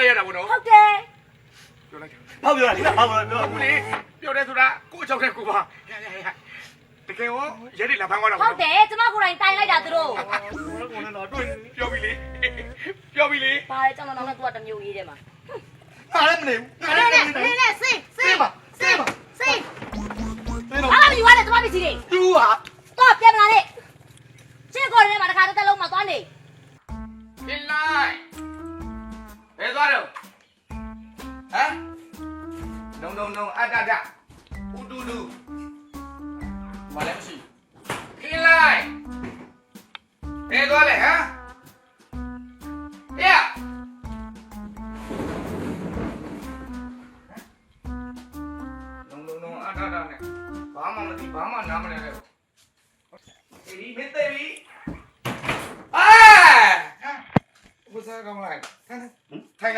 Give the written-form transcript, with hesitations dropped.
လိုက်ရတာဘောနော်ဟုတ်တယ်ပြောလိုက်ဘာပြောလဲဘာပြော ဘူးလေပြောတယ်ဆိုတာကိုအချောက်တဲ့ကိုပါရတကယ်ရောရဲတွေလာဖမ်းသွားတာဟုတ်တယ်ကျမကိုယ်တိုင်တိုင်လိုက်တာသူတို့ ကိုလည်းတော့တွေ့ ပြောပြီလေပြောပြီလေ ဘာလဲကြောင်တော့နဲ့သူကတမျိုးရေးတယ်မှာ ငါလည်းမနေဘူးငါလည်းမနေဘူး နဲ့စိတ် စေးပါစေးပါ စိတ် စေးတော့ အားမယူရတယ်ကျမပစ္စည်းတွေ တူဟာ တော့ပြန်မလာနဲ့ရှင်းကိုယ်ထဲမှာတစ်ခါတစ်သက်လုံးမှာသွားနေ ပြင်းလိုက်ဘယ်သွားတော့ဟမ်နုံအတတဥတူလူဘာလဲမရှိပြင်းလိုက်ဘယ်သွားလဲဟမ်အေးနုံအတတနဲ့ဘာမှမသိဘာမှနားမလဲလေ